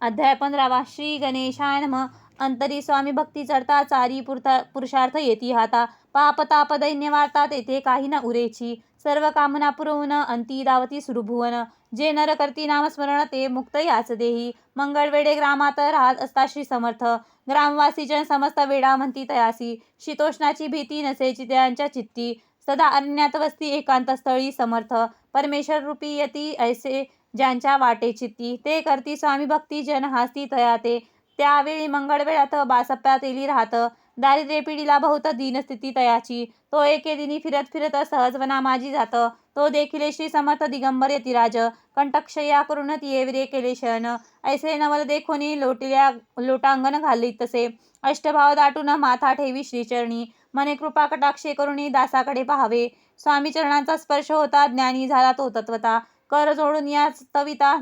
अध्याय 15 श्री गणेशाय नमः. अंतरी स्वामी भक्ती चढता चारी पुरुषार्थ येती हाता. पाप ताप दैन्य वार्ता तेथे काही न उरेची. सर्व कामना पुरवून अंती दावती सुरभुवन. जे नर करती नामस्मरण ते मुक्त याच देही. मंगळवेढे ग्रामात राहत असता श्री समर्थ. ग्रामवासी जन समस्त वेडा म्हणती तयासी. शीतोष्णाची भीती नसेची त्यांच्या चित्ती. सदा अरण्यात वसती एकांत स्थळी समर्थ. परमेश्वर रूपी यती ऐसे ज्यांच्या वाटे चित्ती. ते करती स्वामी भक्ती जन हास्ती तया ते. त्यावेळी मंगळवेळात बासप्प्यात येली राहत. दारिद्र्य पिढीला बहुत दीनस्थिती तयाची. तो एके दिनी फिरत फिरत सहज वना माझी जात. तो देखिले श्री समर्थ दिगंबर यतिराज. कंठक्षया करून येविरे केले शयन. ऐसे नवल देखोनी लोटांगण घाली तसे. अष्टभाव दाटून माथा ठेवी श्रीचरणी. मने कृपा कटाक्षे करुणी दासाकडे पाहावे. स्वामी चरणांचा स्पर्श होता ज्ञानी झाला तो तत्वता. कर जोडून या तविता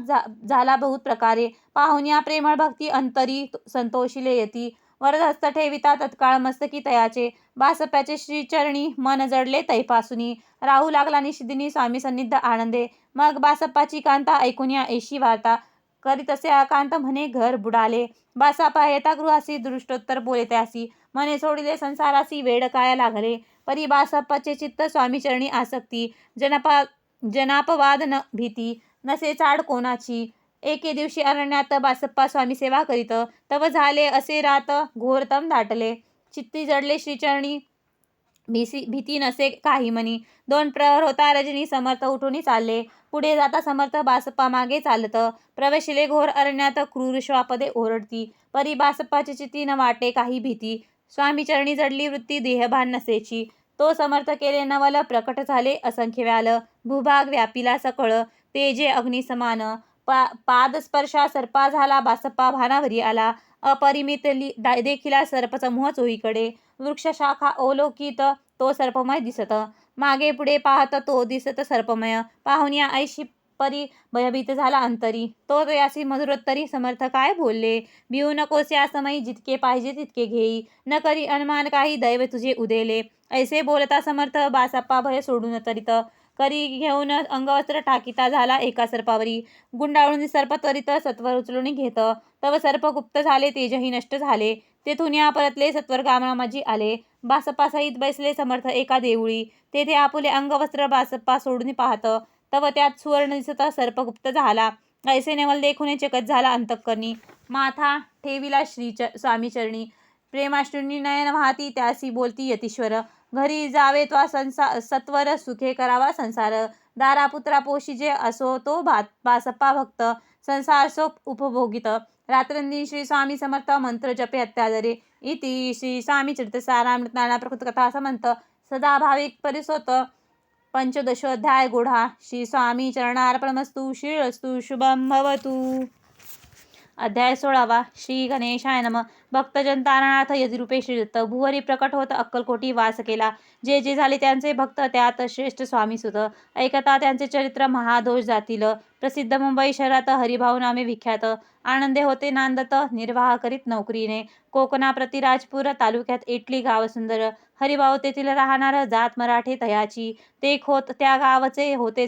झाला बहुत प्रकारे. पाहून या प्रेमळ भक्ती अंतरी संतोषिले यती. वरदहस्त ठेविता तत्काळ मस्तकी तयाचे. बासप्प्याचे श्रीचरणी मन जडले तैपासुनी. राहू लागला निशिदिनी स्वामी सन्निध आनंदे. मग बासप्पाची कांता ऐकून या ऐशी वार्ता. करीतसे आकांत म्हणे घर बुडाले. बासाप्पा येता गृहासी दृष्टोत्तर बोले त्यासी. मने सोडिले संसारासी वेड काय लागले. परी बासप्पाचे चित्त स्वामीचरणी आसक्ती. जनापवाद न भीती नसे चाड कोणाची. एके दिवशी अरण्यात बासप्पा स्वामी सेवा करीत. तव झाले असे रात घोरतम दाटले. चित्ती जडले श्रीचरणी भीती नसे काही मनी. 2 प्रहर होता रजनी समर्थ उठून चालले. पुढे जाता समर्थ बासप्पा मागे चालत. प्रवेशिले घोर अरण्यात क्रूर श्वापदे ओरडती. परी बासप्पाची चित्ती न वाटे काही भीती. स्वामीचरणी जडली वृत्ती देहभान नसेची. तो समर्थ केले नवल प्रकट झाले असंख्य व्याल. भूभाग व्यापिला सकळ तेजे अग्नी समान. पादस्पर्शा सर्पा झाला बासप्पा भानावरी आला. अपरिमित देखिला सर्प समूह चोहीकडे. वृक्ष शाखा अवलोकित तो सर्पमय दिसत. मागे पुढे पाहत तो दिसत सर्पमय. पाहून या ऐशी परी भयभीत झाला अंतरी. तो यासी मधुरोत्तरी समर्थ काय बोलले. भिवू नकोस या समयी जितके पाहिजे तितके घेई. न करी अनुमान काही दैव तुझे उदेले. ऐसे बोलता समर्थ बासप्पा भय सोडून तरित. करी घेऊन अंगवस्त्र टाकीता झाला एका सर्पावरी. गुंडाळून सर्प त्वरित सत्वर उचलून घेत. तव सर्प गुप्त झाले तेजही नष्ट झाले. तेथून या परतले सत्वर गामाजी आले. बासप्पा सहित बैसले समर्थ एका देऊळी. तेथे आपुले अंगवस्त्र बासप्पा सोडून पाहत. तव त्यात सुवर्ण दिसत सर्प गुप्त झाला. ऐसे नवल देखून चकित झाला अंतःकरणी. माथा ठेविला स्वामीचरणी. प्रेमाश्रूंनी नयन वाहती त्यासी बोलती यतीश्वर. घरी जावे त्वा सत्वर सुखे करावा संसार. दारापुत्रा पोशिजे असो तो बासप्पा भक्त. संसार सो उपभोगित. रात्रंदिन श्री स्वामी समर्थ मंत्र जपे अत्यादरे. इति श्री स्वामी चरित सारामृत नाना प्रकृत कथा समंत सदा भाविक परिसोत. 15ोऽध्याय गुढा. श्री स्वामी चरणार्पणमस्तु. श्रीरस्तु शुभम भवतु. अध्याय 16 श्री गणेशाय नमः. भक्तजन तारणार्थ यतिरूपे श्रीदत्त. भुवरी प्रकट होत अक्कलकोटी वास केला. जे जे झाले त्यांचे भक्त त्यात श्रेष्ठ स्वामी सुत. ऐकता त्यांचे चरित्र महादोष जातील. प्रसिद्ध मुंबई शहरात हरिभाऊ नामे विख्यात. आनंदे होते नांदत निर्वाह करीत नोकरीने. कोकणाप्रती राजपूर तालुक्यात एटली गाव सुंदर. हरिभाऊ तेथील राहणार जात मराठे तयाची. ते खोत त्या गावचे होते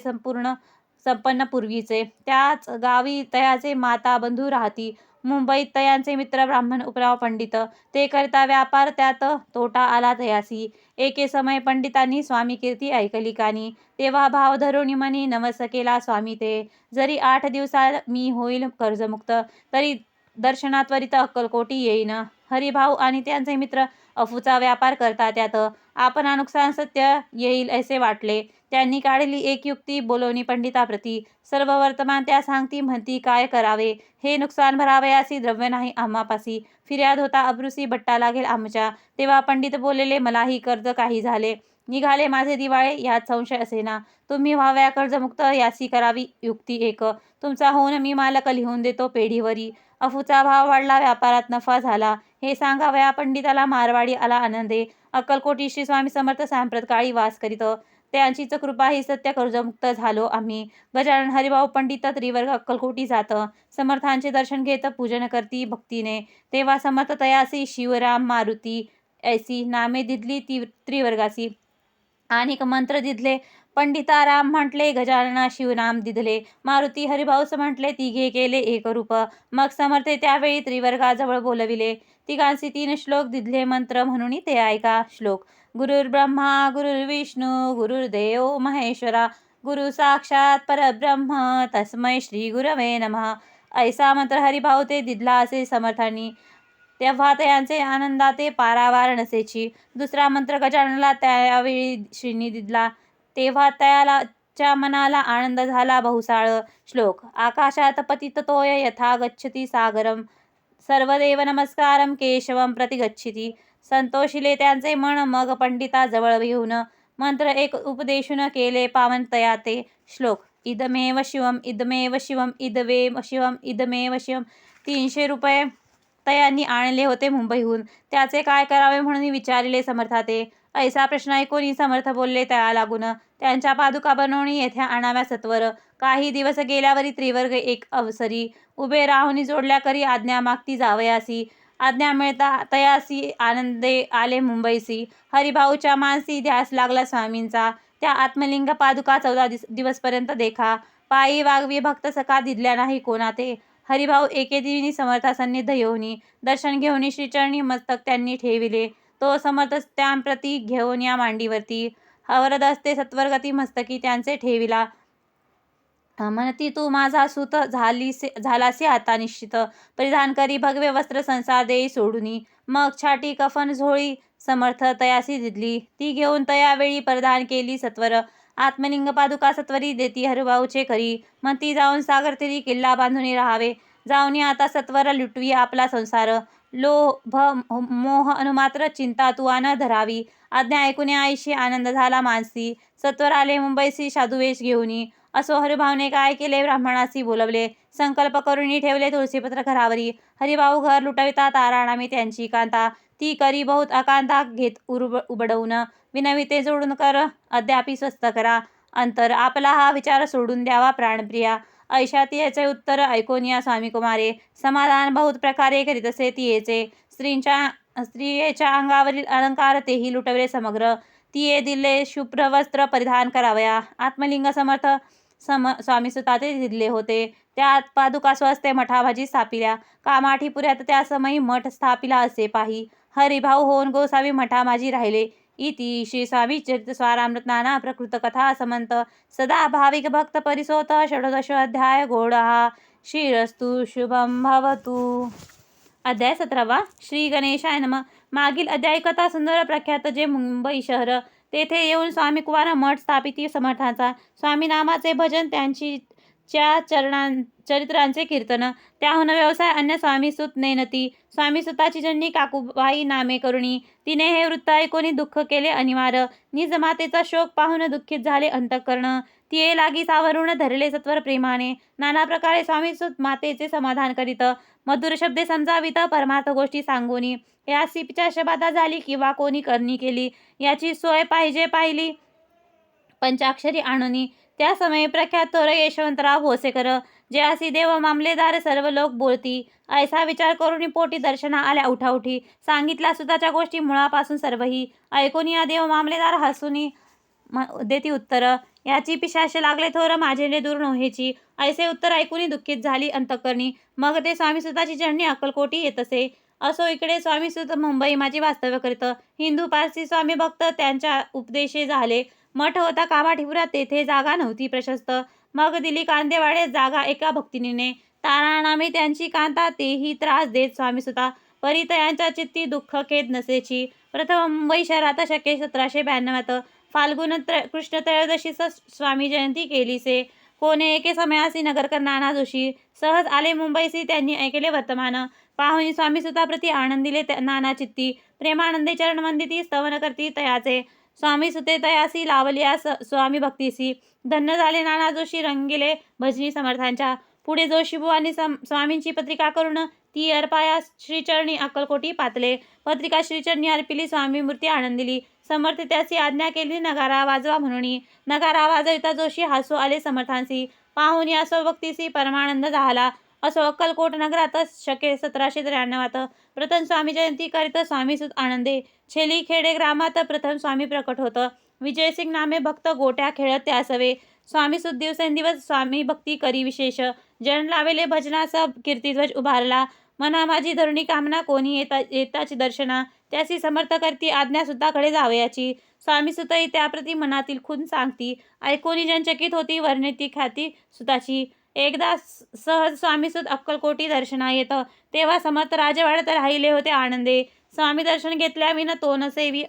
संपन्न पूर्वीचे. त्याच गावी तयाचे माता बंधू राहती. मुंबईत तयांचे मित्र ब्राह्मण उपराव पंडित. ते करता व्यापार त्यात तोटा आला तयासी. एके समय पंडितांनी स्वामी कीर्ती ऐकली कानी. तेव्हा भाव धरुणी मनी नवस केला स्वामी ते. जरी 8 दिवसात मी होईल कर्जमुक्त. तरी दर्शनात्वरित अक्कलकोटी येईन. हरिभाऊ आणि त्यांचे मित्र अफूचा व्यापार करता त्यात. आपणा नुकसान सत्य येईल असे वाटले. त्यांनी काढली एक युक्ती बोलवणी पंडिताप्रती. सर्व वर्तमान त्या सांगती म्हणती काय करावे. हे नुकसान भरावयासी द्रव्य नाही आम्हापासी. फिर्याद होता अब्रुसी बट्टा लागेल आमच्या. तेव्हा पंडित बोललेले मलाही कर्ज काही झाले. निघाले माझे दिवाळे यात संशय असेना. तुम्ही व्हाव्या कर्जमुक्त यासी करावी युक्ती एक. तुमचा होऊन मी मालक लिहून देतो पेढीवरी. अफूचा भाव वाढला व्यापारात नफा झाला. हे सांगावया पंडिताला मारवाडी आला आनंदे. अक्कलकोटी श्री स्वामी समर्थ सांप्रतकाळी वास करीत. त्यांचीच कृपा ही सत्य कर्जमुक्त झालो आम्ही. गजानन हरिभाऊ पंडित त्रिवर्ग अक्कलकोटी जात. समर्थांचे दर्शन घेत पूजन करती भक्तीने. तेव्हा समर्थ तयासी शिवराम मारुती ऐसी नामे दिदली त्रिवर्गासी. आणिक मंत्र दिधले. पंडिताराम म्हटले गजानना शिवनाम दिधले. मारुती हरिभाऊस म्हटले तिघे केले एक रूप. मग समर्थे त्यावेळी त्रिवर्गाजवळ बोलविले. तिघांसी 3 श्लोक दिधले मंत्र म्हणून ते ऐका. श्लोक. गुरुर्ब्रह्मा गुरुर्विष्णू गुरुर्देव महेश्वरा गुरु साक्षात परब्रह्म तस्मै श्री गुरवे नमः. ऐसा मंत्र हरिभाऊ ते दिधला असे समर्थांनी. तेव्हा त्यांचे आनंदाते पारावार नसेची. दुसरा मंत्र गजाननाला त्यावेळी श्रींनी दिधला. तेव्हा त्याच्या मनाला आनंद झाला बहुसाळ. श्लोक. आकाशात पतिततोय यथा गच्छति सागरम सर्वदेव नमस्कारम केशवम प्रति गच्छति. संतोषिले त्यांचे मन. मग पंडिताजवळ घेऊन मंत्र एक उपदेशून केले पावन तया ते. श्लोक. इदमेव शिवम इदमेव शिवम इदमेव शिवम इदमेव शिवम. 300 रुपये तयांनी आणले होते मुंबईहून. त्याचे काय करावे म्हणून विचारिले समर्थाते. ऐसा प्रश्न ऐकून समर्थ बोलले त्या लागून. त्यांच्या पादुका बनवून येथे आणाव्या सत्वर. काही दिवस गेल्यावरी त्रिवर्ग एक अवसरी उभे राहून जोडल्या करी आज्ञा मागती जावयासी. आज्ञा मिळता तयासी आनंदे आले मुंबईसी. हरिभाऊच्या मानसी ध्यास लागला स्वामींचा. त्या आत्मलिंग पादुका 14 दिवसपर्यंत देखा. पायी वागवी भक्त सका दिधल्या नाही कोणाते. हरिभाऊ एके दिनी समर्थासन्निध येऊनी दर्शन घेऊन श्रीचरणी मस्तक त्यांनी ठेविले. तो समर्थ त्यांप्रती घेऊन या मांडीवरती वरदहस्ते सत्वरगती मस्तकी त्यांचे ठेविला. म्हणती तू माझा सूत झालासी आता निश्चित. परिधान करी भगवे वस्त्र संसार देई सोडूनी. मग छाटी कफन झोळी समर्थ तयासी दिधली. ती घेऊन तयावेळी परिधान केली सत्वर. आत्मलिंग पादुका सत्वरी देती हरिभाऊचे करी. म्हणती जाऊन सागर तीरी किल्ला बांधून राहावे. जाऊन आता सत्वर लुटवी आपला संसार. लोभ मोह अनुमात्र चिंता तू न धरावी. आज्ञा ऐकून आईशी आनंद झाला मानसी. सत्वर आले मुंबईसी साधुवेश घेऊनी. असो हरिभाऊने काय केले ब्राह्मणासी बोलवले. संकल्प करून ठेवले तुळशीपत्र घरावरी. हरिभाऊ घर लुटविता ताराणामी त्यांची कांता. ती करी बहुत अकांता घेत उबडवून. विनविते जोडून कर अद्यापि स्वस्त करा. अंतर आपला हा विचार सोडून द्यावा प्राणप्रिया. ऐशा तियेचे उत्तर ऐकून या स्वामीकुमारे. समाधान बहुत प्रकारे करीतसे तियेचे. स्त्रियेच्या अंगावरील अलंकार तेही लुटवले समग्र. तिये दिले शुभ्र वस्त्र परिधान करावया. आत्मलिंग समर्थ स्वामीसुताते दिले होते. त्यात पादुका स्वस्ते मठाभाजी स्थापिल्या. कामाठीपुऱ्यात त्या समयी मठ स्थापिला असे पाही. हरिभाऊ होऊन गोसावी मठामाजी राहिले. इति श्री स्वामी चरित स्वारामृत नाना प्रकृत कथा समंत सदा भाविक भक्त परिसोत षोडश अध्याय गोडहा. श्रीरस्तु शुभम भवतु. अध्याय 17. श्री गणेशाय नमः. मागील अध्याय कथा सुंदर प्रख्यात जे मुंबई शहर. तेथे येऊन स्वामी कुमार मठ स्थापिती समर्थांचा. स्वामी नामाचे भजन त्यांच्या चरित्रांचे कीर्तन. त्याहून व्यवसाय अन्य स्वामीसुत नेनती. स्वामीसुताची जननी काकूबाई नामे करुणी. तिने हे वृत्त ऐकून दुःख केले अनिवार. निज मातेचा शोक पाहून दुःखित झाले अंतःकरण. तिये लागी सावरून धरले सत्वर प्रेमाने. नाना प्रकारे स्वामीसुत मातेचे समाधान करीत. मधुर शब्दे समजावित परमार्थ गोष्टी सांगूनी. यासी पिशाचबाधा झाली किंवा कोणी करणी केली याची सोय पाहिली पंचाक्षरी आणुनी. त्या समयी प्रख्यात थोर यशवंतराव भोसेकर जे असी देव मामलेदार सर्व लोक बोलती. ऐसा विचार करून पोटी दर्शना आल्या उठाउठी. सांगितल्या सुताच्या गोष्टी मुळापासून सर्वही. ऐकून या देव मामलेदार हसूनी देती उत्तर. याची पिशाच लागले थोर माझेने दूर नव्हेची. ऐसे उत्तर ऐकून दुःखित झाली अंतःकरणी. मग ते स्वामीसुताची जननी अक्कलकोटी येतसे. असो इकडे स्वामीसुत मुंबई माझी वास्तव्य करीत. हिंदू पारसी स्वामी भक्त त्यांच्या उपदेशे झाले. मठ होता कामाठीपुरात. तेथे जागा नव्हती प्रशस्त. मग दिली कांदेवाडे जागा एका भक्तिनीने. तारानामी त्यांची कांता. तेही त्रास देत स्वामीसुता. परित यांच्या चित्ती दुःख खेद नसेची. प्रथम मुंबई शहरात शके 1792 फाल्गुन कृष्ण त्रयोदशीस स्वामी जयंती केलीसे. कोणे एके समयासी नगरकर नाना जोशी सहज आले मुंबईसी. त्यांनी ऐकले वर्तमान. पाहुनी स्वामीसुताप्रती आनंदिले नाना चित्ती. प्रेमानंदे चरण वंदिती स्तवन करती तयाचे. स्वामीसुते तयासी लावलिया स्वामी भक्तीसी. धन्य झाले नाना जोशी रंगिले भजनी समर्थांच्या. पुढे जोशीबुवांनी स्वामींची पत्रिका करून ती अर्पाया श्रीचरणी अक्कलकोटी पातले. पत्रिका श्रीचरणी अर्पिली. स्वामी मूर्ती आनंदिली. समर्थ त्याची आज्ञा केली नगारा वाजवा म्हणून. नगारा वाजविता जोशी हसू आले समर्थांसी. पाहुनी असो भक्तीसी परमानंद झाला. असो अक्कलकोट नगरात शके 1793 प्रथम स्वामी जयंती करीत स्वामीसुत आनंदे. छेली खेडे ग्रामात प्रथम स्वामी प्रकट होत. विजयसिंग नामे भक्त गोट्या खेळत त्यासवे. स्वामी सुत दिवसेंदिवस स्वामी भक्ती करी विशेष. जन लावेले भजनाचा कीर्तिध्वज उभारला. मना माझी धरुणी कामना कोणी येताची दर्शना. त्यासी समर्थ करती आज्ञा सुताकडे जावयाची. स्वामी सुतई त्याप्रती मनातील खून सांगती. ऐकोनी जनचकित होती वर्णिती ख्याती सुताची. एकदा सहज स्वामीसुत अक्कलकोटी दर्शना येत. तेव्हा समर्थ राजवाड्यात राहिले होते आनंदे. स्वामी दर्शन घेतल्याविन तो न सेवी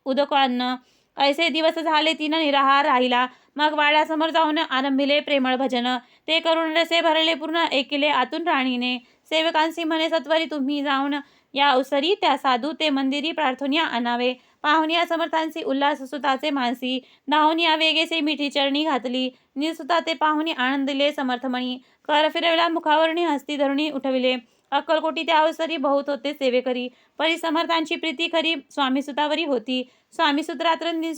उदकान्न. ऐसे दिवस झाले तिनं निराहार राहिला. मग वाड्यासमोर जाऊन आरंभिले प्रेमळ भजन. ते करून रसे भरले पूर्ण ऐकिले आतून राणीने. सेवकांसी म्हणे सत्वरी तुम्ही जाऊन या अवसरी त्या साधू ते मंदिरी प्रार्थनिया आणावे. पाहुन या समर्थांची उल्हास सुताचे मानसी. धावून या वेगेसे मिठी चरणी घातली. निसुता ते पाहुनी आनंदिले समर्थमणी. कर फिरविला मुखावरणी हस्ती धरुणी उठविले. अक्कलकोटी त्या अवसरी बहुत होते सेवेकरी. परी समर्थांची प्रीती खरी स्वामीसुतावरी होती. स्वामीसुत रात्रंदिन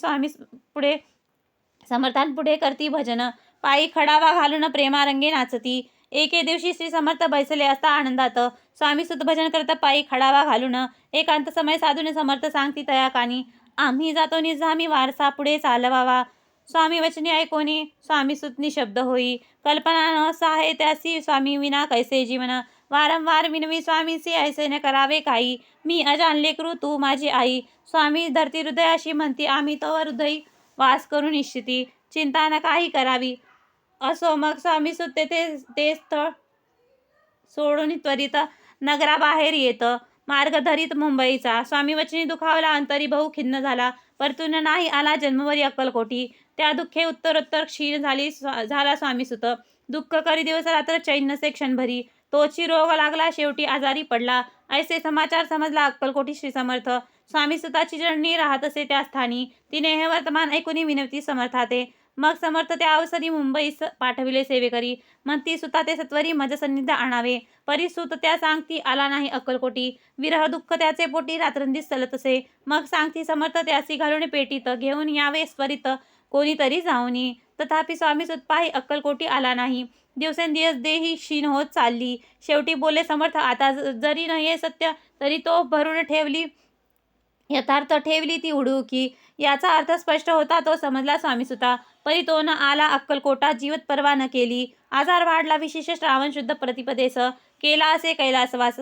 समर्थांपुढे करती भजन. पायी खडावा घालून प्रेमारंगे नाचती. एके दिवशी श्री समर्थ बैसले असता आनंदात. स्वामीसुत भजन करत पायी खडावा घालून. एकांत समय साधूने समर्थ सांगती तया कानी. आम्ही जातो निजामी वारसा पुढे चालवावा. स्वामी वचनी ऐकोनी स्वामीसुत निशब्द होई. कल्पना न साहे त्यासी स्वामी विना कैसे जीवन. वारंवार विनवी स्वामीसी ऐसे न करावे काही. मी अजान लेकरू तू माझी आई. स्वामी धरती हृदयाशी म्हणती आम्ही तो हृदयी वास करू निश्चिती. चिंता न काही करावी. असो मग स्वामीसुत ते स्थळ सोडून त्वरित नगराबाहेर येत. मार्ग धरीत मुंबईचा. स्वामी वचनी दुखावला अंतरी बहु खिन्न झाला. परतून नाही आला जन्मवरी अक्कलकोटी. त्या दुःखे उत्तरोत्तर क्षीण झाला स्वामीसुत. दुःख करी दिवस रात्र चैन नसे क्षणभरी. तोची रोग लागला शेवटी आजारी पडला. ऐसे समाचार समजला अक्कलकोटी श्री समर्थ. स्वामीसुताची जननी राहत असे त्या स्थानी. तिने हे वर्तमान ऐकुनी विनवती समर्थाते. मग समर्थ त्या अवसरी मुंबईस पाठविले सेवेकरी. म्हणती सुता ते सत्वरी मज सन्निध आणावे. परी सुत त्या सांगती आला नाही अक्कलकोटी. विरह दुःख त्याचे पोटी रात्रंदिवस चलत असे. मग सांगती समर्थ त्यासी घालून पेटीत. घेऊन यावे त्वरित कोणीतरी जाऊनी. तथापि स्वामीसुत पाही अक्कलकोटी आला नाही. दिवसेंदिवस देही क्षीण होत चालली. शेवटी बोलले समर्थ आता जरी नये सत्य तरी तो भरून ठेवली यथार्थ ठेवली ती उडुकी. याचा अर्थ स्पष्ट होता तो समजला स्वामीसुता. परी तो न आला अक्कलकोटात जीवत परवा न केली. आजार वाढला विशेष श्रावण शुद्ध प्रतिपदेस. केला असे कैलासवास.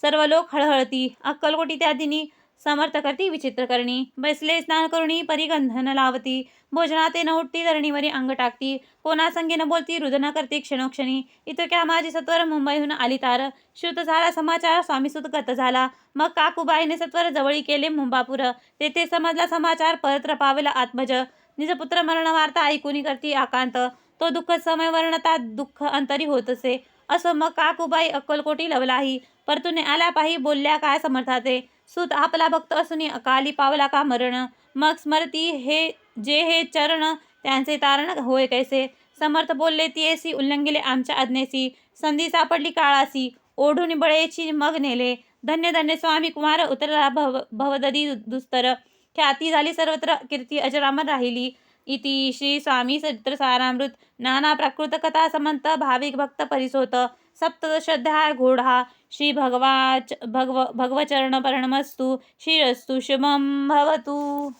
सर्व लोक हळहळती. अक्कलकोटी त्या दिनी समर्थ करती विचित्र करणी. बैसले स्नान करुणी परी गंधन लावती. भोजनाते न उठती धरणीवरी अंग टाकती. कोणासंगे न बोलती रुदन करती क्षणोक्षणी. इतक्या माझी सत्वर मुंबईहून आली तार. श्रुत झाला समाचार स्वामीसुत गत झाला. मग काकूबाईने सत्वर जवळी केले मुंबापूर. तेथे समजला समाचार परत्र पावला आत्मज. निजपुत्र मरण वार्ता ऐकुनी करती आकांत. तो दुःख समय वर्णता दुःख अंतरी होत असे. असो मग काकूबाई अक्कलकोटी लवलाही. परतूने आल्या पाही बोलल्या काय समर्थाते. सुत आपला भक्त असूनी अकाली पावला का मरण. मग स्मरती हे चरण त्यांचे तारण होय कैसे. समर्थ बोलले तियेसी उल्लंघिले आमच्या आज्ञेसी. संधी सापडली काळासी. ओढून बळेची मग नेले. धन्य धन्य स्वामी कुमार उतरला भवदधी दुस्तर. ख्याती झाली सर्वत्र कीर्ती अजरामर राहिली. इति श्री स्वामी चरित्र सारामृत. नाना प्राकृत कथा समंत भाविक भक्त परिसोत. सप्तदशोध्याय घोडा. श्री भगवचरण परणमस्तु. श्रीरस्तु शुभम भवतु.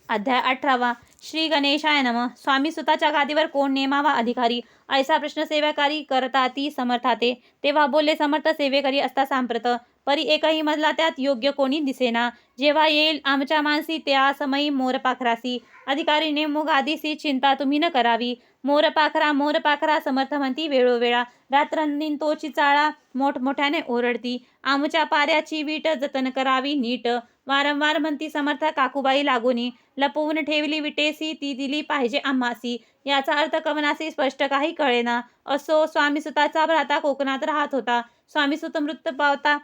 अध्याय 18. श्री गणेशाय नमः. स्वामी सुताच्या गादीवर कोण नेमावा अधिकारी. ऐसा प्रश्न सेवेकरी करता ती समर्थाते. तेव्हा बोलले समर्थ सेवेकरी असता सांप्रत. परी एकही मजला त्यात योग्य कोणी दिसेना. जेव्हा येईल आमच्या मानसी त्या समयी मोरपाखरासी. अधिकारी नेमू गादीसी चिंता तुम्ही न करावी. मोरपाखरा समर्थ म्हणती वेळोवेळा. रात्रंदिन तोची चाळा मोठमोठ्याने ओरडती. आमच्या पाऱ्याची वीट जतन करावी नीट. वारंवार म्हणती समर्थ काकूबाई लागोनी. लपवून ठेवली विटेसी ती दिली पाहिजे आम्हासी. याचा अर्थ कवनासी स्पष्ट काही कळेना. असो स्वामीसुताचा भ्राता कोकणात राहत होता. स्वामीसुत मृत्यू पावता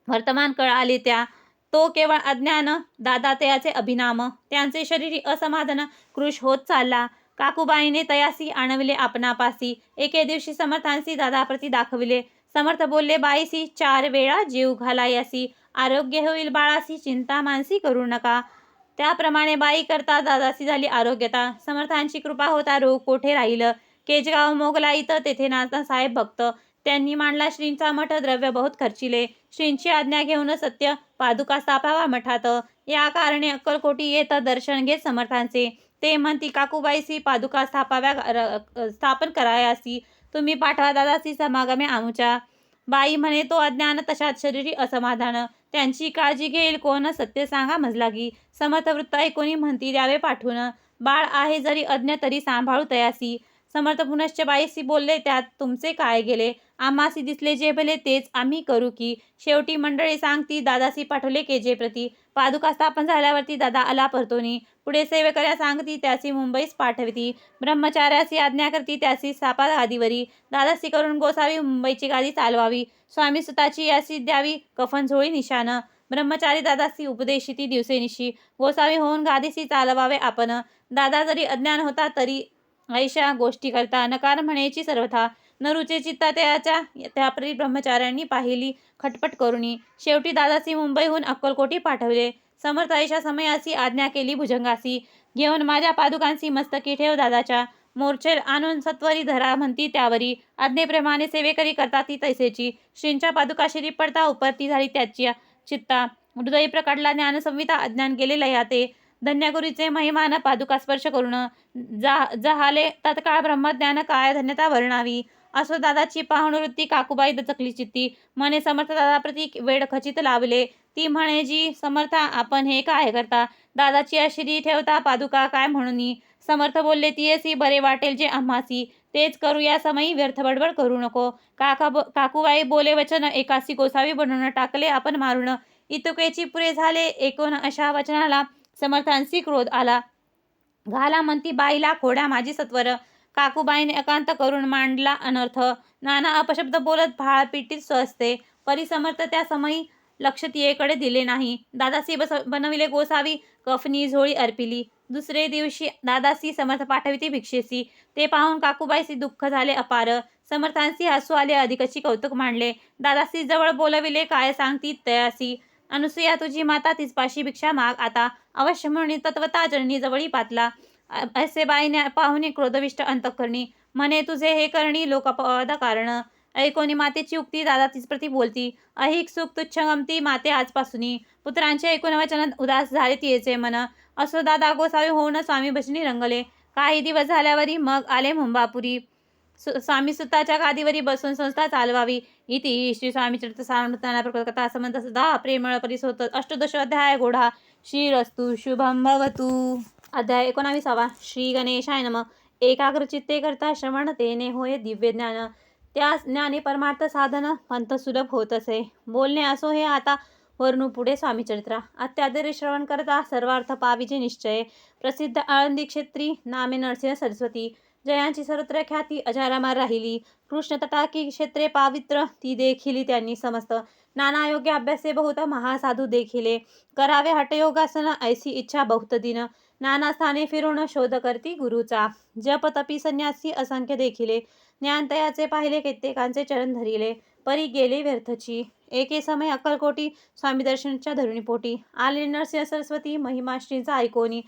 वर्तमान कळाले त्या. तो केवळ अज्ञान दादा तयाचे अभिनाम. त्यांचे शरीरी असमाधान कृश होत चालला. काकूबाईने तयासी आणविले आपणापासी. एके दिवशी समर्थांसी दादाप्रती दाखविले. समर्थ बोलले बाईसी 4 वेळा जीव घालायासी. आरोग्य होईल बाळासी चिंता मानसी करू नका. त्याप्रमाणे बाई करता दादासी झाली आरोग्यता. समर्थांची कृपा होता रोग कोठे राहील. केजगाव मोगलाईत तेथे नाना साहेब भक्त. त्यांनी मांडला श्रींचा मठ, द्रव्य बहुत खर्चिले. श्रींची आज्ञा घेऊन सत्य पादुका स्थापावा मठात. या कारणे अक्कलकोटी येत दर्शन घेत समर्थांचे. ते म्हणती काकूबाईसी पादुका स्थापन करायासी. तुम्ही पाठवा दादासी समागमे आमुच्या. बाई म्हणे तो अज्ञान तशात शरीरी असमाधान. त्यांची काळजी घेईल कोण सत्य सांगा मजलागी. समर्थ वृत्त ऐकोनी म्हणती द्यावे पाठवून. बाळ आहे जरी अज्ञ तरी सांभाळू तयासी. समर्थ पुनश्च बाईसी बोलले त्यात तुमचे काय गेले. आम्हासी दिसले जे भले तेच आम्ही करू की. शेवटी मंडळी सांगती दादासी पाठवले केजे प्रती. पादुका स्थापन झाल्यावरती दादा आला परतोनी. पुढे सेवेकऱ्या सांगती त्यासी मुंबईस पाठविती. ब्रह्मचार्यासी आज्ञा करती त्यासी स्थापा गादीवरी. दादासी करून गोसावी मुंबईची गादी चालवावी. स्वामी सुताची यासी द्यावी कफन झोळी निशान. ब्रह्मचारी दादासी उपदेशिती दिवसेनिशी. गोसावी होऊन गादीसी चालवावे आपण. दादा जरी अज्ञान होता तरी ऐशा गोष्टी करता नकार म्हणेची सर्वथा. नरूचे चित्ता त्यापरी ब्रह्मचार्यांनी पाहिली खटपट करुणी. शेवटी दादासी मुंबईहून अक्कलकोटी पाठवले. समर्थ ऐशा समयासी आज्ञा केली भुजंगासी. घेऊन माझ्या पादुकांसी मस्तकी ठेव दादाच्या. मोर्चेल आणून सत्वरी धरा म्हणती त्यावरी. आज्ञेप्रमाणे सेवेकरी करता ती तैसेची. श्रींच्या पादुका शिरी पडता उपरती झाली त्याची चित्ता. हृदयी प्रकटला ज्ञानसंविता अज्ञान गेले लयाते. धन्यगुरीचे महिमान पादुका स्पर्श करून. जहाले तत्काळ ब्रह्मज्ञान काय धन्यता वर्णावी. असो दादाची पाहून वृत्ती काकूबाई दचकली चित्ती. म्हणे समर्थ दादाप्रती वेळ खचित लावले. ती म्हणे जी समर्था आपण हे काय करता. दादाची अशिरी ठेवता पादुका काय म्हणूनी. समर्थ बोलले तियेसी बरे वाटेल जे आम्हासी. तेच करू या समयी व्यर्थ बडबड करू नको. काकूबाई बोले वचन एकासी गोसावी बनवून टाकले आपण मारून. इतुकेची पुरे झाले ऐकून अशा वचनाला समर्थांसी क्रोध आला. घाला म्हणती बाईला खोड्या माझी सत्वर. काकूबाईने एकांत करून मांडला अनर्थ. नाना अपशब्द बोलत भाळ पिटीत स्वसते. परी समर्थ त्या समयी लक्ष तियेकडे दिले नाही. दादासी बनविले गोसावी कफनी झोळी अर्पिली. दुसरे दिवशी दादासी समर्थ पाठविती भिक्षेसी. ते पाहून काकूबाईसी दुःख झाले अपार. समर्थांसी हसू आले अधिकची कौतुक मांडले. दादासी जवळ बोलविले काय सांगती तयासी. अनुसूया तुझी माता तिचपाशी भिक्षा माग आता. अवश्य म्हणून तत्वता जननी जवळी पातला. असे बाईने पाहुणे क्रोधविष्ट अंतःकरणी. म्हणे तुझे हे करणी लोकपवाद कारण. ऐकोनी मातेची उक्ती दादा तीच प्रती बोलती. अहिक सुख तुच्छ गमती माते आजपासूनी. पुत्रांचे ऐकून वचन उदास झाले तियेचे मन. असो दादा गोसावी होऊन स्वामी भजनी रंगले. काही दिवस झाल्यावरी मग आले मुंबापुरी. स्वामी सुताच्या गादीवरी बसून संस्था चालवावी. इति श्री स्वामी चरित्र सारामृताना प्रकथा संबंध सदा प्रेमळ परिसोत अष्टदश अध्याय गोढा. श्रीरस्तु शुभम भवतु. अध्याय 19. श्री गणेशाय नमः. एकाग्रचित्ते करता श्रवण तेने होय दिव्य ज्ञान. त्या ज्ञाने परमार्थ साधन पंथ सुलभ होत असे. बोलणे असो हे आता वर्णू पुढे स्वामीचरित्र. अत्यादरी श्रवण करता सर्वार्थ पाविजे निश्चय. प्रसिद्ध आळंदी क्षेत्री नामे नरसिंह सरस्वती. जयांची सर्वत्र ख्याती अजारामार राहिली. कृष्ण तटाकी क्षेत्रे पावित्र ती देखिली त्यांनी समस्त. नाना योग्य अभ्यासे बहुत महासाधू देखिले. करावे हठयोगासन ऐसी इच्छा बहुत दिन. नाना स्थाने फिरून शोध करती गुरुचा. जप तपी संन्यासी असंख्य देखिले. ज्ञानतयाचे पाहिले कित्येकांचे चरण धरिले. परी गेले व्यर्थची. एके समय अक्कलकोटी स्वामी दर्शनाच्या धरुणीपोटी. आले नरसिंह सरस्वती महिमा श्रींचा ऐकोनी.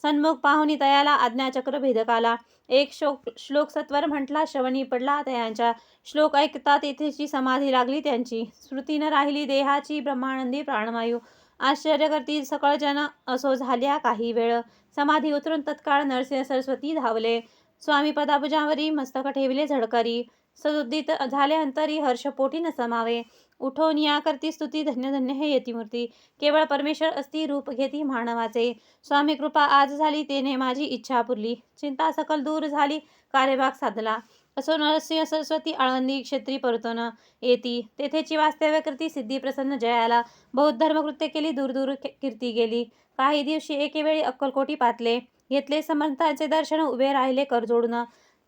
सन्मुख पाहुनी तयाला आज्ञाचक्र भेदकाला. एक श्लोक सत्वर म्हटला श्रवणी पडला तयांच्या. श्लोक ऐकता तेथेची समाधी लागली त्यांची. स्मृती न राहिली देहाची ब्रह्मानंदी प्राणवायू. आश्चर्य करती सकळ जन असो झाल्या काही वेळ. समाधी उतरून तत्काळ नरसिंह सरस्वती धावले. स्वामी पदाभुजावरी मस्तक ठेविले झडकरी. सदुदित झाले अंतरी हर्षपोटी न समावे. उठोन या करती स्तुती धन्य धन्य हे यतिमूर्ती. केवळ परमेश्वर असती रूप घेती मानवाचे. स्वामी कृपा आज झाली तेने माझी इच्छा पुरली. चिंता सकल दूर झाली कार्यभाग साधला. असो नरसिंह सरस्वती आळंदी क्षेत्री परतून येती. तेथेची वास्तव्य करती सिद्धी प्रसन्न जयाला. बहुत धर्मकृत्य केली दूर दूर कीर्ती गेली. काही दिवशी एकेवेळी अक्कलकोटी पातले. घेतले समर्थांचे दर्शन उभे राहिले कर जोडून.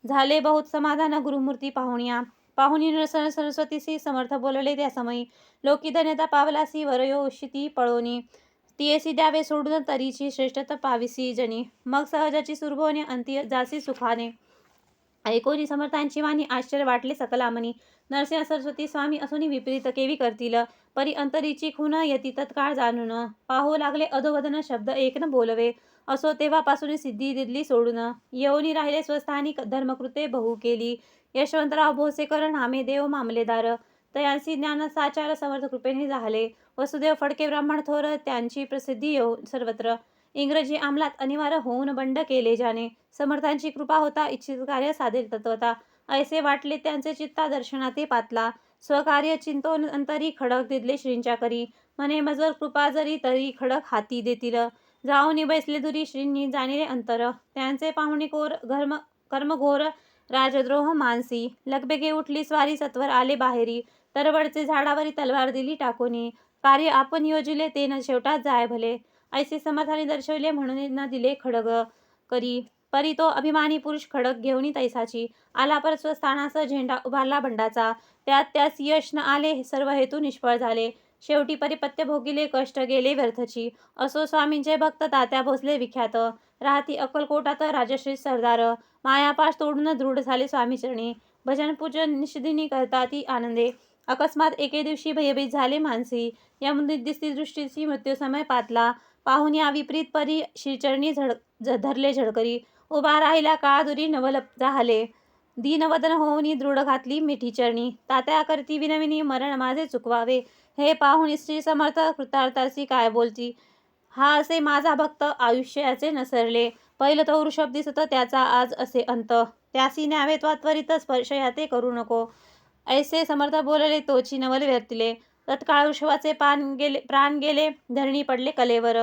झाले बहुत समाधान गुरुमूर्ती पाहुण्या. पाहुणी नरसिंह सरस्वतीसी समर्थ बोलले त्या समयी. लोकी धन्यता पावलासी वरयोषिती पळोनी. तियेसी द्यावे सोडून तरीची श्रेष्ठता पाविसी जनी. मग सहजाची सुरभोने अंती जासी सुखाने. ऐकोनी समर्थांची वाणी आश्चर्य वाटले सकलामनी. नरसिंह सरस्वती स्वामी असूनी विपरीत केवी करतील. परी अंतरीची खून यती तत्काळ जाणून. पाहू लागले अधोवदन शब्द एक न बोलवे. असो तेव्हापासून सिद्धी दिली सोडून. येऊनी राहिले स्वस्थानी धर्मकृते बहु केली. यशवंतराव भोसेकर नामे देव मामलेदार. तयांसी ज्ञान साचार समर्थ कृपेने झाले. वसुदेव फडके ब्राह्मण थोर त्यांची प्रसिद्धी येऊन सर्वत्र. इंग्रजी अंमलात अनिवार्य होऊन बंड केले ज्याने. समर्थांची कृपा होता इच्छित कार्य साधेल तत्वता. ऐसे वाटले त्यांचे चित्ता दर्शना ते पातला. स्वकार्य चिंतोन अंतरी खडक दिदले श्रींच्या करी. म्हणे मजवर कृपा जरी तरी खडक हाती देतील. जाऊनी बैसले दुरी श्रींनी जाणिले अंतर. त्यांचे पाहुणे कर्मघोर राजद्रोह मानसी. लगबेगे उठली स्वारी सत्वर आले बाहेरी. तरवडचे झाडावरी तलवार दिली टाकूनी. कार्य आपण योजिले ते न शेवटात जाय भले. ऐसे समर्थाने दर्शविले म्हणून न दिले खडग करी. परी तो अभिमानी पुरुष खडक घेऊनी तैसाची. आला पर स्वस्थानास झेंडा उभारला बंडाचा. त्यात त्यास यश न आले सर्व हेतू निष्फळ झाले. शेवटी परिपत्य भोगिले कष्ट गेले व्यर्थची. असो स्वामींचे भक्त तात्या भोसले विख्यात. राहती अक्कलकोटात राजश्री सरदार. मायापाश तोडून दृढ झाले स्वामीचरणी. भजन पूजन निषदिनी करता ती आनंदे. अकस्मात एके दिवशी भयभीत झाले मानसी. यमनिर्दिष्टी दृष्टीची मृत्यू समय पातला. पाहुन या विपरीत परी श्रीचरणी धरले झडकरी. उभा राहिला काळादुरी नवल जाहले. दीनवदन होऊनी दृढ घातली मिठी चरणी. तात्या करती विनविनी मरण माझे चुकवावे. हे पाहुन श्री समर्थ कृतार्थासी काय बोलती. हा असे माझा भक्त आयुष्याचे नसरले. पहिलं तो वृषभ दिसत त्याचा आज असे अंत. त्यासी न्यावे त्वरित स्पर्श याते करू नको. ऐसे समर्थ बोलले तोची नवल व्यर्थिले. तत्काळ वृषभाचे प्राण गेले धरणी पडले कलेवर.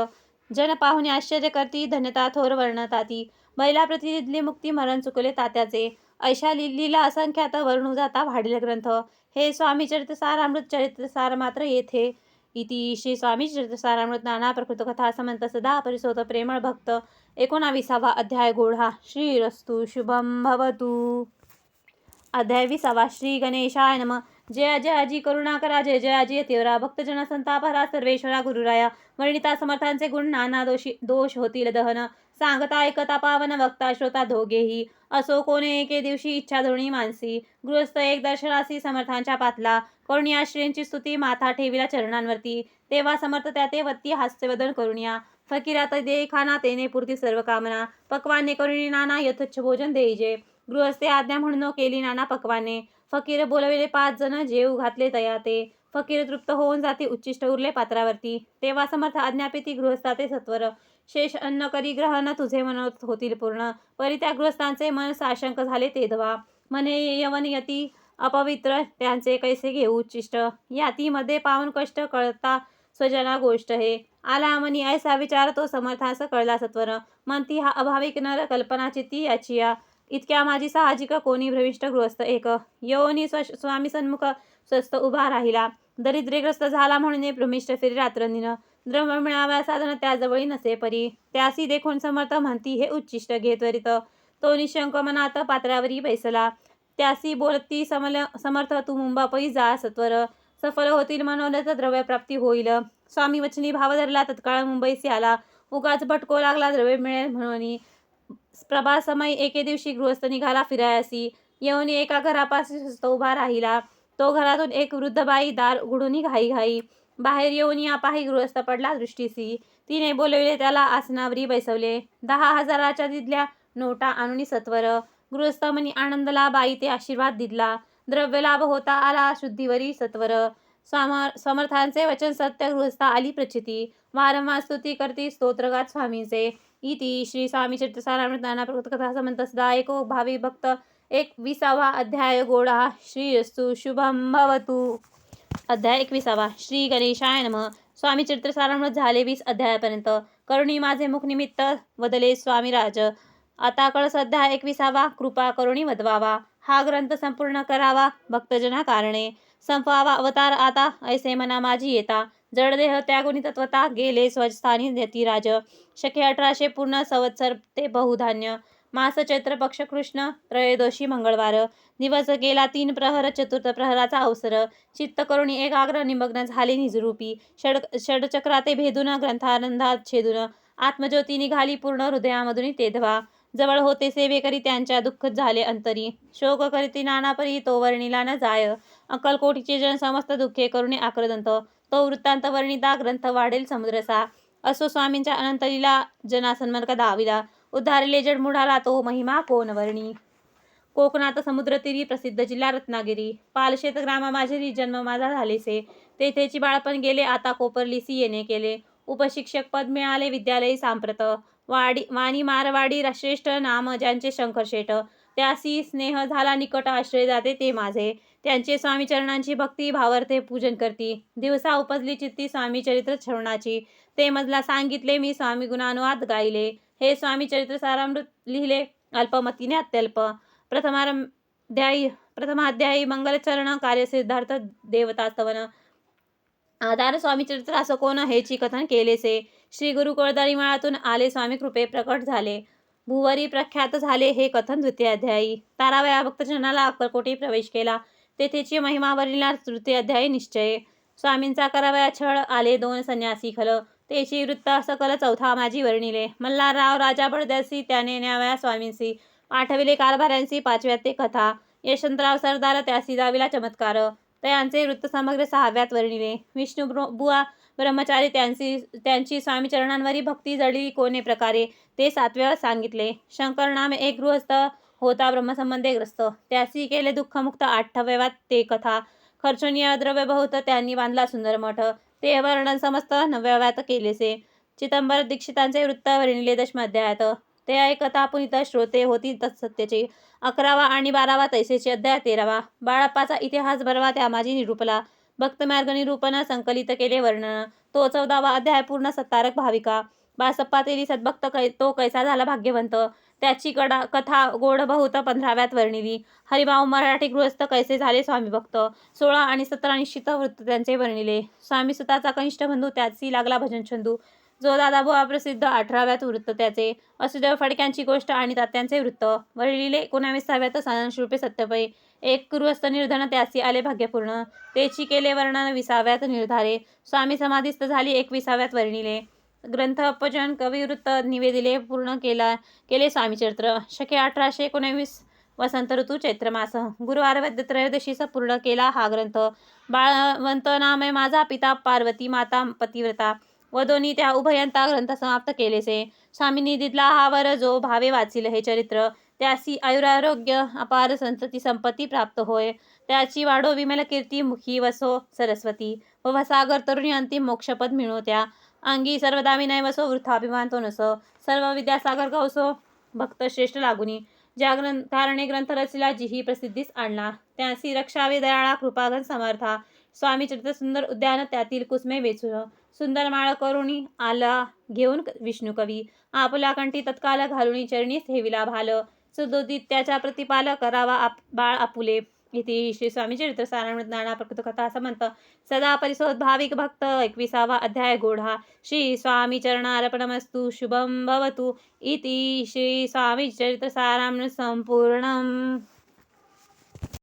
जन पाहुणे आश्चर्य करती धन्यता थोर वर्णताती. बैलाप्रती दिदली मुक्ती मरण चुकले तात्याचे. ऐशा लीला असंख्यात वर्णू जाता वाढील ग्रंथ. हे स्वामी चरित्रसारामृत चरित्रसार मात्र येथे. इति श्री स्वामी चरित्रसारामृत नाना प्रकृत कथा समंत सदा परिसोत प्रेमळ भक्त. 19वा अध्याय गोढा. श्रीरस्तु शुभम भवतु. अध्याय 20. श्री गणेशाय नमः. जय जय अजी करुणाकरा जय जय अजी तीव्रा. भक्तजन संतापहरा सर्वेश्वरा गुरुराया. वर्णिता समर्थांचे गुण नाना दोष होतील दहन. सांगता ऐकता पावन वक्ता श्रोता दोघेही. असो कोणे एके दिवशी इच्छा धरुणी मानसी. गृहस्थ एक दर्शनासी समर्थांच्या पातला. करुणिया श्रींची स्तुती माथा ठेविला चरणांवरती. तेव्हा समर्थ त्याते वत्ती हास्यवदन करुणिया. फकीरात दे खाना तेने पुरती सर्व कामना. पक्वाने करुणी नाना यथोच्च भोजन देईजे. गृहस्थे आज्ञा म्हणून केली नाना पक्वाने. फकीर बोलविले 5 जण जेव घातले तयाते. फकीर तृप्त होऊन जाती उच्चिष्ट उरले पात्रावरती. तेव्हा समर्थ आज्ञापिती गृहस्थाते सत्वर. शेष अन्न करी ग्रहण तुझे मनोरथ होतील पूर्ण. परी त्या गृहस्थांचे मन साशंक झाले तेधवा. म्हणे यवन यती अपवित्र त्यांचे कैसे घेऊ उच्चिष्ट. यातीमध्ये पाहून कष्ट कळता स्वजना गोष्ट हे. आला मनी ऐसा विचार तो समर्थास कळला सत्वर. म्हणती हा अभाविक नर कल्पना चित्ती याचिया. इतक्या माझी साहजिक कोणी भ्रमिष्ट गृहस्थ एक. येऊनी स्वामी सन्मुख स्वस्थ उभा राहिला. दरिद्रग्रस्त झाला म्हणून भ्रमिष्ट फिरे रात्रंदिन. द्रव्य मिळाव्या साधन त्याजवळी नसे परी. त्यासी देखून समर्थ म्हणती हे उच्चिष्ट घे त्वरित. तो निशंक मनात पात्रावरी बैसला. त्यासी बोलती समर्थ तू मुंबापई जा सत्वर. सफल होतील मनोरथ द्रव्यप्राप्ती होईल. स्वामी वचनी भाव धरला तत्काळ मुंबईसी आला. उगाच भटको लागला द्रव्य मिळेल म्हणून. प्रभासमयी एके दिवशी गृहस्थ निघाला फिरायासी. येऊनी एका घरापाशी स्वस्थ उभा राहिला. तो घरातून एक वृद्ध बाई दार उघडून घाई बाहेर येऊन पाही गृहस्थ पडला दृष्टीसी. तिने बोलविले त्याला आसनावरी बैसवले. 10,000च्या दिदल्या नोटा आणून सत्वर. गृहस्थ मनी आनंदला बाई ते आशीर्वाद दिदला. द्रव्य लाभ होता आला शुद्धीवरी सत्वर. समर्थांचे वचन सत्य गृहस्थ आली प्रचिती. वारंवार स्तुती करती स्तोत्रगात स्वामींचे. इति श्री स्वामी चरित्रसारामृत नाना प्रकृत कथा समंत सदा एको भावी भक्त. 21वा अध्याय गोढा. श्रीरस्तु शुभम भवतु. अध्याय 21. श्री गणेशाय नमः. स्वामी चरित्रसारामृत झाले 20 अध्यायापर्यंत. करुणी माझे मुख निमित्त वदले स्वामीराज. आता कळस अध्याय 21. कृपा करुणी वदवावा. हा ग्रंथ संपूर्ण करावा भक्तजना कारणे. संपवावा अवतार आता ऐसे मना माझी येता. जडदेह त्यागुनी तत्वता गेले स्वस्थानी यतिराज. शके 1800 पूर्ण संवत्सर ते बहुधान्य. मास चैत्र पक्ष कृष्ण त्रयोदशी मंगळवार. दिवस गेला 3 प्रहर. चतुर्थ प्रहराचा अवसर. चित्त करुणी एकाग्र निमग्न झाले निजरूपी. षडचक्राते भेदून ग्रंथानंदात छेदून. आत्मज्योती निघाली पूर्ण हृदयामधून तेधवा. जवळ होते सेवे करी त्यांच्या दुःख झाले अंतरी. शोक करीती नानापरी तो वर्णिला न जाय. अक्कलकोटीचे जन समस्त दुःखे करुणे आक्रदंत. तो वृत्तांत वर्णिता ग्रंथ वाढेल समुद्रसा. असो स्वामींच्या अनंत लीला जना सन्मान दाविला. उद्धारिले जडमुढाला तो महिमा कोण वर्णी. कोकणात समुद्रतीरी प्रसिद्ध जिल्हा रत्नागिरी. पालशेत ग्रामा माझी जन्म माझा झालेसे. तेथेची बाळपण गेले आता कोपरलीसी येणे केले. उपशिक्षक पद मिळाले विद्यालयी सांप्रत. वाणी मारवाडी श्रेष्ठ नाम ज्यांचे शंकरशेठ. त्यासी स्नेह झाला निकट आश्रय जाते ते माझे. त्यांचे स्वामी चरणांची भक्ती भावार्थे पूजन करती. दिवसा उपजली चित्ती स्वामी चरित्र श्रवणाची. ते मजला सांगितले मी स्वामी गुणानुवाद गायले. हे स्वामी चरित्र सारामृत लिहिले अल्पमतीने अत्यल्प. प्रथमाध्यायी मंगलचरण कार्य सिद्धार्थ देवतास्तवन. आधार स्वामी चरित्र असं कोण हेची कथन केलेसे. श्री गुरु कोळदारी मळातून आले स्वामी कृपे प्रकट झाले. भुवरी प्रख्यात झाले हे कथन द्वितीयाध्यायी. तारावया भक्तजनाला अक्कलकोटी प्रवेश केला. तेथेची महिमा वर्णिला तृतीयाध्यायी निश्चय. स्वामींचा करावया छळ आले 2 संन्यासी खल. तेची वृत्त सकल चौथा माझी वर्णिले. मल्हारराव राजा बडद्यासी त्याने न्यावया स्वामींसी. पाठविले कारभाऱ्यांसी 5व्यात ते कथा. यशवंतराव सरदार त्यासी दाविला चमत्कार. तयांचे वृत्त समग्र 6व्यात वर्णिले. विष्णुबुवा ब्रह्मचारी त्यांची स्वामीचरणांवरी भक्ती जडली कोणे प्रकारे ते 7व्यात सांगितले. शंकर नामे एक गृहस्थ होता ब्रह्मसंबंधे ग्रस्त. त्यासी केले दुःखमुक्त 8व्यात ते कथा. खर्चनीय द्रव्य बहुत त्यांनी बांधला सुंदर मठ. ते वर्णन समस्त 9व्यात केलेसे. चिदंबर दीक्षितांचे वृत्त वर्णिले 10म्या अध्यायात. ते ऐकता पुनीत श्रोते होती तत्सत्याचे. 11वा आणि 12वा तैसेचे अध्याय 13वा. बाळप्पाचा इतिहास भरवा त्या माझी निरूपला. भक्तमार्ग निरूपण संकलित केले वर्णन. तो 14वा अध्याय पूर्ण सत्तारक भाविका. बासप्पा तेली सद्भक्त तो कैसा झाला भाग्यवंत. त्याची कथा गोड बहुत 15व्यात वर्णिली. हरिभाऊ मराठी गृहस्थ कैसे झाले स्वामी भक्त. 16 आणि 17 निश्चित वृत्त त्यांचे वर्णिले. स्वामी सुताचा कनिष्ठ बंधू त्याची लागला भजन छंदू. जो दादाबुवा प्रसिद्ध 18व्यात वृत्त त्याचे. वसुदेव फडक्यांची गोष्ट आणि तात्यांचे वृत्त वर्णिले. 19व्यात साधनशरूपे सत्यपै. एक गृहस्थ निर्धन त्यासी आले भाग्यपूर्ण. तेची केले वर्णन 20व्यात निर्धारे. स्वामी समाधीस्थ झाली 21व्यात वर्णिले. ग्रंथोपजन कविवृत्त निवेदिले पूर्ण केले स्वामीचरित्र. शके 1819 वसंत ऋतू चैत्रमास. गुरुवार वद्य त्रयोदशीस पूर्ण केला हा ग्रंथ. बाळवंत नामे माझा पिता पार्वती माता पतिव्रता. वदोनी त्या उभयंता ग्रंथ समाप्त केलेसे. स्वामींनी दिला हा वर जो भावे वाचिल हे चरित्र. त्यासी आयुरारोग्य अपार संतती संपत्ती प्राप्त होय. त्याची वाढो विमल कीर्ती मुखी वसो सरस्वती. भवसागर तरुणी अंतिम मोक्षपद मिळो त्या. अंगी सर्वदा विनय वसो वृथाभिमान तो नसो. सर्व विद्यासागर गवसो भक्त श्रेष्ठ लागुनी. ज्या कारणे ग्रंथ रचिला जीही प्रसिद्धीस आणला. त्यासी रक्षावे दयाळा कृपागण समर्था. स्वामी चरित्र सुंदर उद्यान त्यातील कुसमे वेचून. सुंदर माळ करुणी आला घेऊन विष्णू कवी. आपला कंठी तत्काल घालुनी चरणी ठेविला भाल. सुदोदित त्याच्या प्रतिपाल करावा बाळ आपुले. इति श्री स्वामी चरित्र सारामृत नाना प्रकृत कथा समंत. सदा परिसोद भाविक भक्त 21वा अध्याय गोढा. श्री स्वामी चरणार्पणमस्तु. शुभम भवतु. इति श्री स्वामी चरित्र सारामृत संपूर्णम.